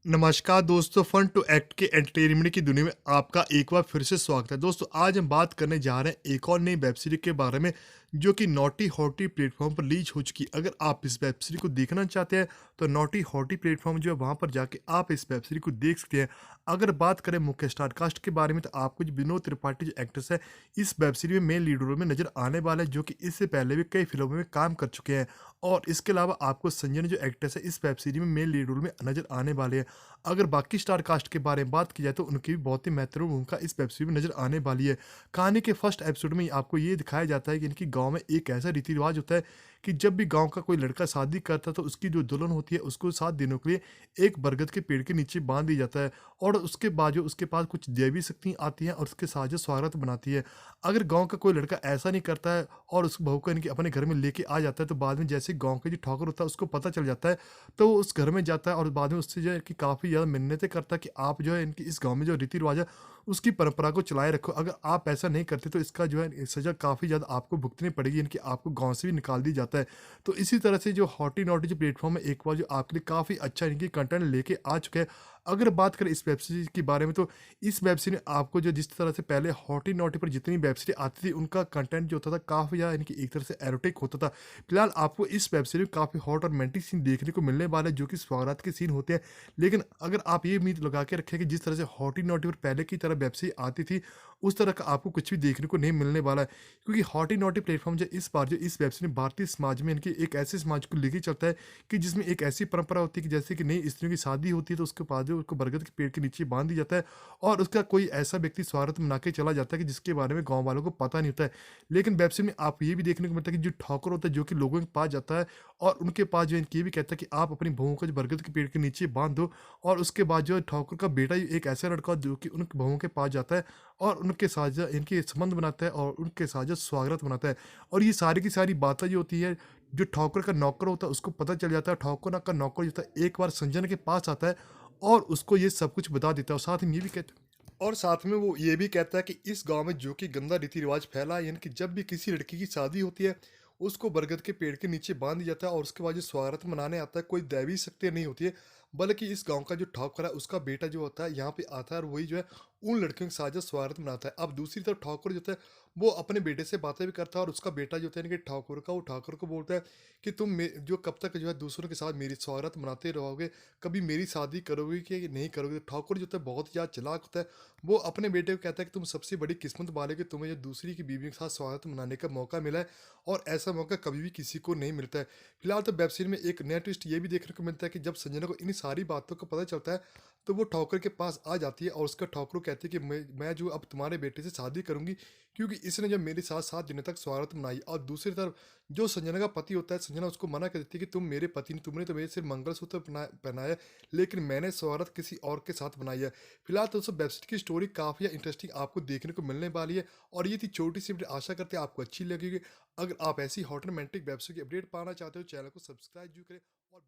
नमस्कार दोस्तों, fun to act के एंटरटेनमेंट की दुनिया में आपका एक बार फिर से स्वागत है। दोस्तों, आज हम बात करने जा रहे हैं एक और नई वेब सीरीज के बारे में, जो कि नॉटी हॉटी प्लेटफॉर्म पर रिलीज हो चुकी है। अगर आप इस वेब सीरीज को देखना चाहते हैं तो नॉटी हॉटी प्लेटफॉर्म जो है वहां पर जाके आप इस वेब सीरीज को देख सकते हैं। अगर बात करें मुख्य स्टार कास्ट के बारे में, तो आपको जो विनोद त्रिपाठी जो एक्ट्रेस है इस वेब सीरीज में मेन लीड रोल में नजर आने वाला है, जो कि इससे पहले भी कई फिल्मों में काम कर चुके हैं। और इसके अलावा आपको संजय जो एक्ट्रेस है इस वेब सीरीज में मेन लीड रोल में नजर आने वाले हैं। अगर बाकी स्टार कास्ट के बारे में बात की जाए तो उनकी भी बहुत ही महत्वपूर्ण भूमिका इस वेब सीरीज में नजर आने वाली है। कहानी के फर्स्ट एपिसोड में ही आपको ये दिखाया जाता है कि इनकी गांव में एक ऐसा रीति रिवाज होता है कि जब भी गांव का कोई लड़का शादी करता है तो उसकी जो दुल्हन होती है उसको 7 दिनों के लिए एक बरगद के पेड़ के नीचे बांध दिया जाता है। और उसके बाद जो उसके पास कुछ दैवी शक्ति आती है और उसके साथ जो स्वागत बनाती है। अगर गांव का कोई लड़का ऐसा नहीं करता है और उस बहू को इनके अपने घर में लेके आ जाता है, तो बाद में जैसे गांव के जो ठौकर होता है उसको पता चल जाता है, तो वो उस घर में जाता है और बाद में उससे जो है कि काफ़ी ज़्यादा मिन्नतें करता है कि आप जो है इनकी इस गाँव में जो रीति रिवाज है उसकी परंपरा को चलाए रखो। अगर आप ऐसा नहीं करते तो इसका जो है सज़ा काफ़ी ज़्यादा आपको भुगतनी पड़ेगी, इनकी आपको गाँव से भी निकाल दी जाता है। तो इसी तरह से जो हॉटी नॉटी जो प्लेटफ़ॉर्म है एक बार जो आपके लिए काफ़ी अच्छा इनकी कंटेंट लेके आ चुका है। अगर बात करें इस वेब सीरीज़ के बारे में, तो इस वेब सीरीज़ में आपको जो जिस तरह से पहले हॉटी नॉटी पर जितनी वेब सीरीज़ आती थी उनका कंटेंट जो होता था काफ़ी ज़्यादा इनकी एक तरह से एरोटिक होता था। फिलहाल आपको इस वेब सीरीज़ में काफ़ी हॉट और रोमांटिक सीन देखने को मिलने वाला है, जो कि सौगात के सीन होते हैं। लेकिन अगर आप ये उम्मीद लगा के रखें कि जिस तरह से हॉटी नॉटी पर पहले की तरह वेब सीरीज़ आती थी, उस तरह का आपको कुछ भी देखने को नहीं मिलने वाला है। क्योंकि हॉटी नॉटी प्लेटफ़ॉर्म जो इस बार जो इस वेब सीरीज़ में भारतीय समाज में इनके एक ऐसे समाज को लेके चलता है कि जिसमें एक ऐसी परंपरा होती है कि जैसे कि नई स्त्रियों की शादी होती है तो उसके बाद जो उसको बरगद के पेड़ के नीचे बांध दिया जाता है और उसका कोई ऐसा व्यक्ति स्वागत मना के चला जाता है कि जिसके बारे में गाँव वालों को पता नहीं होता है। लेकिन वेब सीरीज़ में आप ये भी देखने को मिलता है कि जो ठोकर होता है जो कि लोगों के पास जाता है और उनके पास जो है ये भी कहता है कि आप अपनी बहुओं को जो बरगद के पेड़ के नीचे बांध दो। और उसके बाद जो है ठाकुर का बेटा ही एक ऐसा लड़का जो कि उन बहुओं के पास जाता है और उनके साथ जो इनके संबंध बनाता है और उनके साथ जो स्वागत बनाता है। और ये सारी की सारी बातें जो होती है, जो ठाकुर का नौकर होता है उसको पता चल जाता है। ठाकुर का नौकर जो होता है एक बार संजन के पास आता है और उसको ये सब कुछ बता देता है, और साथ में ये भी कहता है और साथ में वो ये भी कहता है कि इस गांव में जो कि गंदा रीति रिवाज फैला है, यानी कि जब भी किसी लड़की की शादी होती है उसको बरगद के पेड़ के नीचे बांध दिया जाता है और उसके बाद जो स्वागत मनाने आता है कोई दैवी शक्ति नहीं होती है, बल्कि इस गांव का जो ठाकुर है उसका बेटा जो होता है यहाँ पे आता है और वही जो है उन लड़कियों के साथ जो स्वागत मनाता है। अब दूसरी तरफ ठाकुर जो होता है वो अपने बेटे से बातें भी करता है और उसका बेटा जो होता है यानी कि ठाकुर का, वो ठाकुर को बोलता है कि तुम जो कब तक जो है दूसरों के साथ मेरी स्वागत मनाते रहोगे, कभी मेरी शादी करोगे कि नहीं करोगे। तो ठाकुर जो होता है बहुत ज़्यादा चालाक होता है, वो अपने बेटे को कहता है कि तुम सबसे बड़ी किस्मत वाले हो कि तुम्हें जो दूसरी की बीवी के साथ स्वागत मनाने का मौका मिला है, और ऐसा मौका कभी भी किसी को नहीं मिलता है। फिलहाल तो वेब सीरीज में एक नया ट्विस्ट ये भी देखने को मिलता है कि जब संजना को इन सारी बातों का पता चलता है तो वो ठाकुर के पास आ जाती है और उसका ठाकुर कहती है कि मैं जो अब तुम्हारे बेटे से शादी करूंगी, क्योंकि इसने जब मेरे साथ 7 दिनों तक स्वागत मनाई। और दूसरी तरफ जो संजना का पति होता है, संजना उसको मना कर देती है कि तुम मेरे पति नहीं, तुमने तो मेरे सिर्फ मंगलसूत्र पहनाया, लेकिन मैंने स्वागत किसी और के साथ बनाई है। फिलहाल तो सब वेबसाइट की स्टोरी काफ़ी इंटरेस्टिंग आपको देखने को मिलने वाली है, और ये थी छोटी सी अपडेट, आशा करते हैं आपको अच्छी लगेगी। अगर आप ऐसी हॉट रोमांटिक वेब सीरीज की अपडेट पाना चाहते हो, चैनल को सब्सक्राइब जरूर करें और